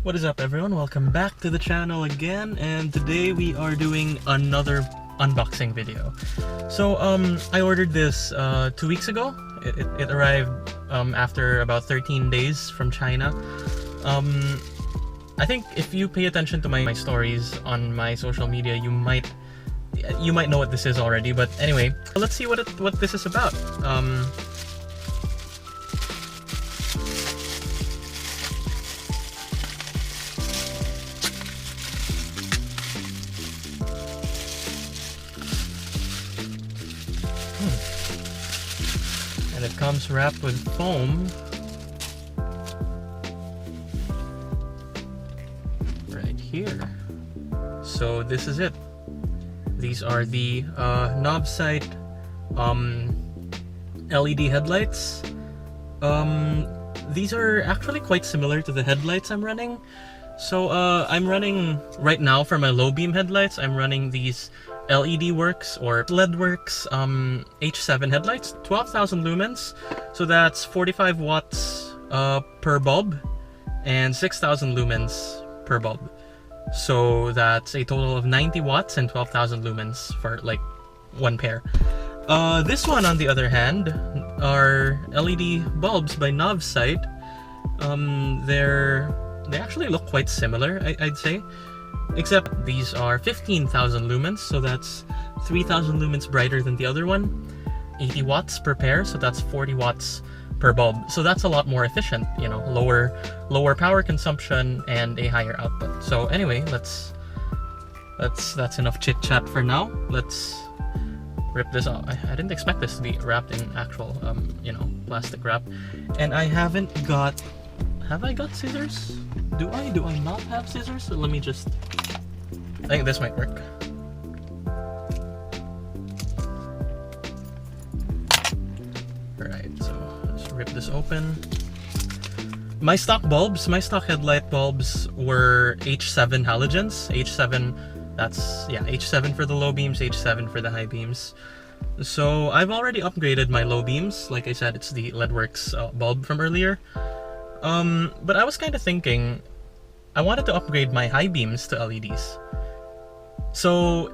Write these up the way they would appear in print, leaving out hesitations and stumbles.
What is up, everyone? Welcome back to the channel again, and today we are doing another unboxing video. So I ordered this 2 weeks ago. It arrived after about 13 days from China. I think if you pay attention to my stories on my social media, you might know what this is already. But anyway, let's see what this is about. And it comes wrapped with foam. Right here. So this is it. These are the Novsight LED headlights. These are actually quite similar to the headlights I'm running. So I'm running right now for my low beam headlights. I'm running these LEDworks or LEDworks H7 headlights, 12,000 lumens. So that's 45 watts per bulb and 6,000 lumens per bulb. So that's a total of 90 watts and 12,000 lumens for like one pair. This one, on the other hand, are LED bulbs by Novsight. They actually look quite similar, I'd say. Except these are 15,000 lumens, so that's 3,000 lumens brighter than the other one. 80 watts per pair, so that's 40 watts per bulb. So that's a lot more efficient, you know, lower power consumption and a higher output. So anyway, that's enough chit chat for now. Let's rip this off. I didn't expect this to be wrapped in actual, you know, plastic wrap. And I haven't got. Have I got scissors? Do I not have scissors? So let me just. I think this might work. Alright, so let's rip this open. My stock headlight bulbs were H7 halogens. H7, that's, yeah, H7 for the low beams, H7 for the high beams. So I've already upgraded my low beams. Like I said, it's the LEDworks bulb from earlier. But I was kind of thinking, I wanted to upgrade my high beams to LEDs. So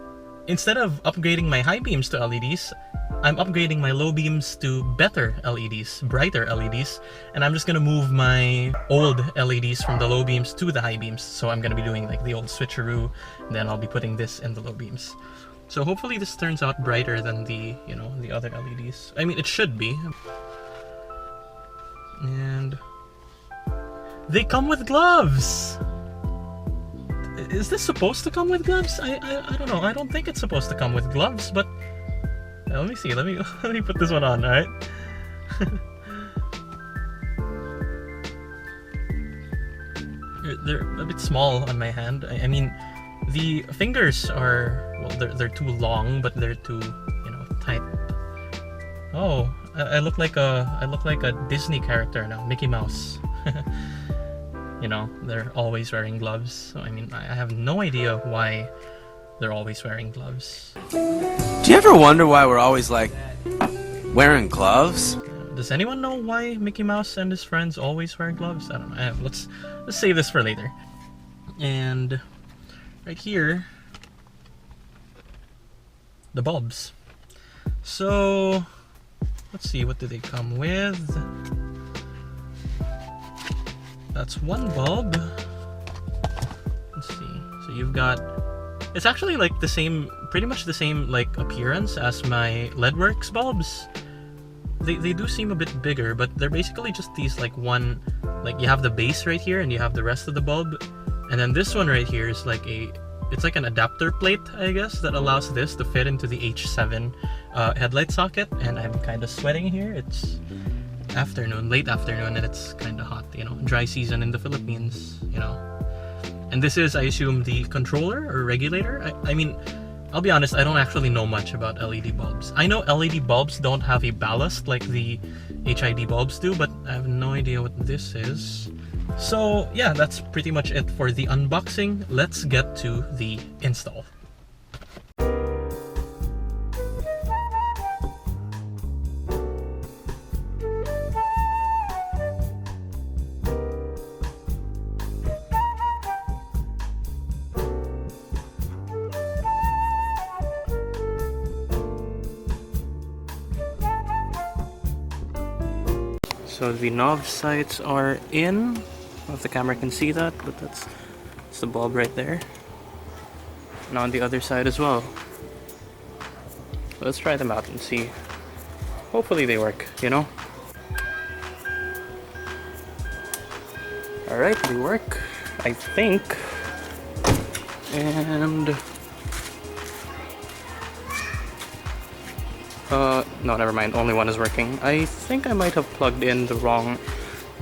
instead of upgrading my high beams to LEDs, I'm upgrading my low beams to better LEDs, brighter LEDs, and I'm just gonna move my old LEDs from the low beams to the high beams. So I'm gonna be doing like the old switcheroo, and then I'll be putting this in the low beams. So hopefully this turns out brighter than the, you know, the other LEDs. I mean, it should be. And they come with gloves! Is this supposed to come with gloves? I don't know. I don't think it's supposed to come with gloves, but let me see. Let me put this one on, alright? They're a bit small on my hand. I mean, the fingers are, well, they're too long, but they're too, you know, tight. Oh, I look like a Disney character now, Mickey Mouse. You know, they're always wearing gloves. So, I mean, I have no idea why they're always wearing gloves. Do you ever wonder why we're always, like, wearing gloves? Does anyone know why Mickey Mouse and his friends always wear gloves? I don't know. Let's save this for later. And right here, the bulbs. So, let's see, what do they come with? That's one bulb. Let's see. So you've got, it's actually like the same, pretty much the same like appearance as my LEDworks bulbs. They do seem a bit bigger, but they're basically just these like one, like you have the base right here and you have the rest of the bulb. And then this one right here is like it's like an adapter plate, I guess, that allows this to fit into the H7 headlight socket. And I'm kind of sweating here. It's late afternoon, and it's kind of hot, you know, dry season in the Philippines, you know. And this is, I assume, the controller or regulator. I mean, I'll be honest, I don't actually know much about LED bulbs. I know LED bulbs don't have a ballast like the HID bulbs do, but I have no idea what this is. So yeah, that's pretty much it for the unboxing. Let's get to the install. So the Novsights are in. I don't know if the camera can see that, but that's the bulb right there. And on the other side as well. Let's try them out and see. Hopefully they work, you know? Alright, they work, I think. And... no, never mind. Only one is working. I think I might have plugged in the wrong...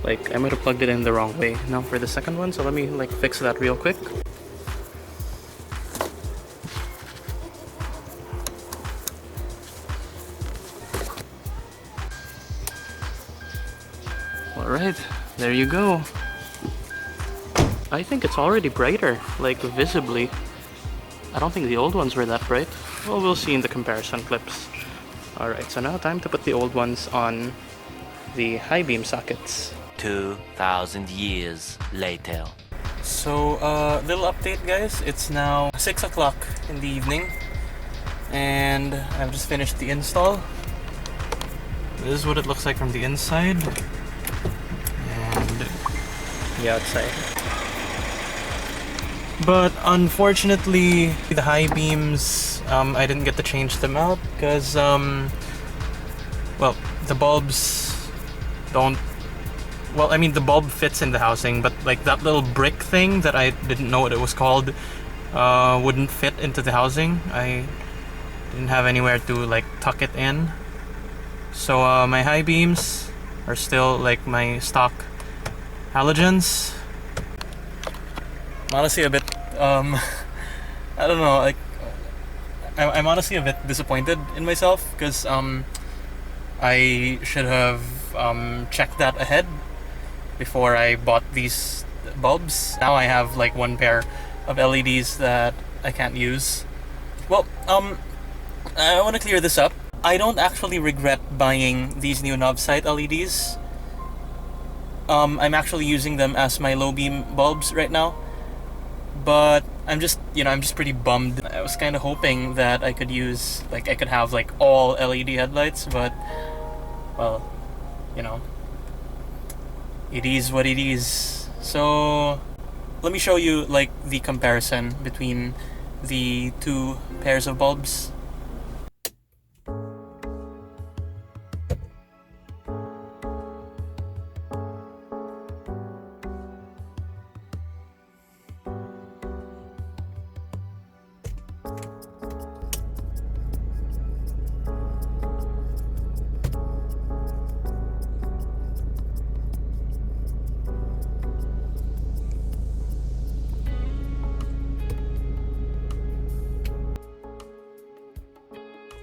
I might have plugged it in the wrong way now for the second one. So let me, fix that real quick. Alright, there you go. I think it's already brighter, visibly. I don't think the old ones were that bright. Well, we'll see in the comparison clips. Alright, so now time to put the old ones on the high beam sockets. 2,000 years later. So, little update guys, it's now 6 o'clock in the evening and I've just finished the install. This is what it looks like from the inside and the outside. But unfortunately, the high beams, I didn't get to change them out because, well, the bulbs don't... Well, I mean, the bulb fits in the housing, but that little brick thing that I didn't know what it was called wouldn't fit into the housing. I didn't have anywhere to tuck it in. So my high beams are still my stock halogens. I'm honestly a bit, I don't know, I'm honestly a bit disappointed in myself because I should have checked that ahead before I bought these bulbs. Now I have one pair of LEDs that I can't use. Well, I want to clear this up. I don't actually regret buying these new Novsight LEDs. I'm actually using them as my low beam bulbs right now. But I'm just pretty bummed. I was kind of hoping that I could use, I could have all LED headlights, but, well, it is what it is. So, let me show you, the comparison between the two pairs of bulbs.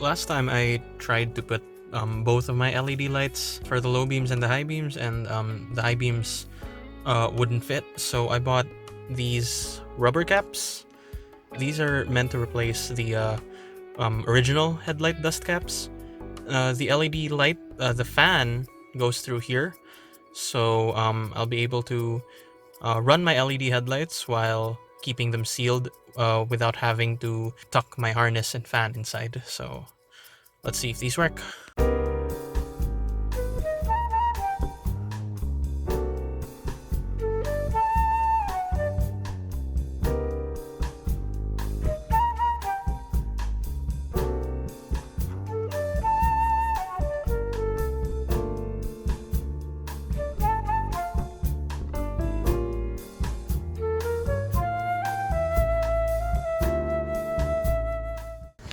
Last time I tried to put both of my LED lights for the low beams and the high beams, and the high beams wouldn't fit, so I bought these rubber caps. These are meant to replace the original headlight dust caps. The LED light, the fan goes through here, so I'll be able to run my LED headlights while keeping them sealed without having to tuck my harness and fan inside. So let's see if these work.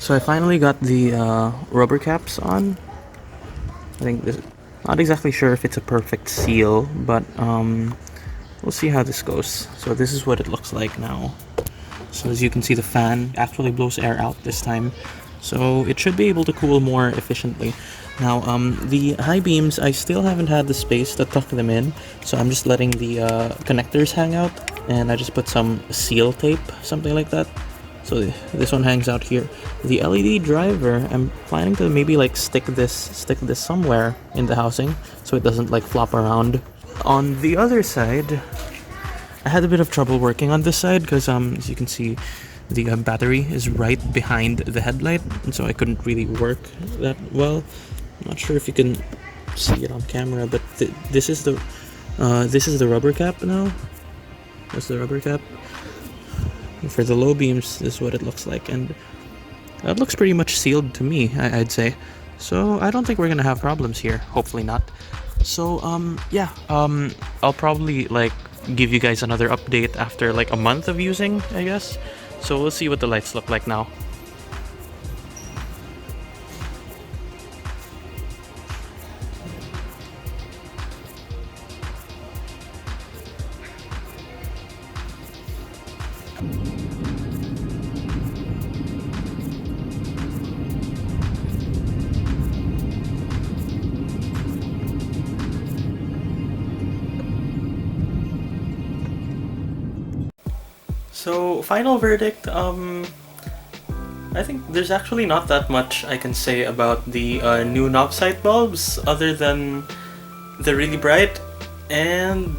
So I finally got the rubber caps on. I think this, not exactly sure if it's a perfect seal, but we'll see how this goes. So this is what it looks like now. So as you can see, the fan actually blows air out this time, so it should be able to cool more efficiently. Now the high beams, I still haven't had the space to tuck them in, so I'm just letting the connectors hang out, and I just put some seal tape, something like that. So this one hangs out here. The LED driver, I'm planning to maybe stick this somewhere in the housing so it doesn't flop around. On the other side, I had a bit of trouble working on this side because as you can see, the battery is right behind the headlight, and so I couldn't really work that well. I'm not sure if you can see it on camera, but this is the rubber cap now. That's the rubber cap. And for the low beams, this is what it looks like, and that looks pretty much sealed to me, I'd say. So I don't think we're gonna have problems here. Hopefully not. So yeah, I'll probably like give you guys another update after like a month of using, I guess. So we'll see what the lights look like now. So, final verdict, I think there's actually not that much I can say about the new Novsight bulbs, other than they're really bright and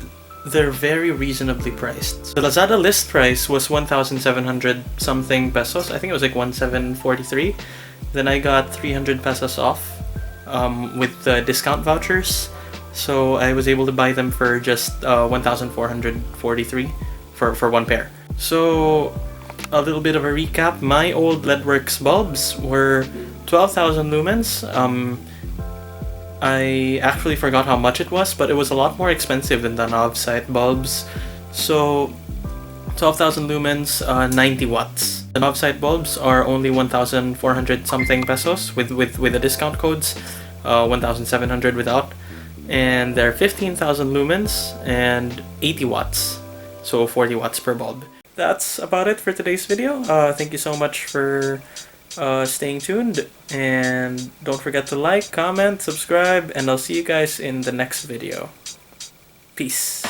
they're very reasonably priced. The Lazada list price was 1,700 something pesos. I think it was like 1,743. Then I got 300 pesos off with the discount vouchers. So I was able to buy them for just 1,443 for one pair. So, a little bit of a recap. My old LEDworks bulbs were 12,000 lumens. I actually forgot how much it was, but it was a lot more expensive than the Novsight bulbs. So, 12,000 lumens, 90 watts. The Novsight bulbs are only 1,400 something pesos with the discount codes, 1,700 without. And they're 15,000 lumens and 80 watts. So 40 watts per bulb. That's about it for today's video. Thank you so much for staying tuned, and don't forget to like, comment, subscribe, and I'll see you guys in the next video. Peace.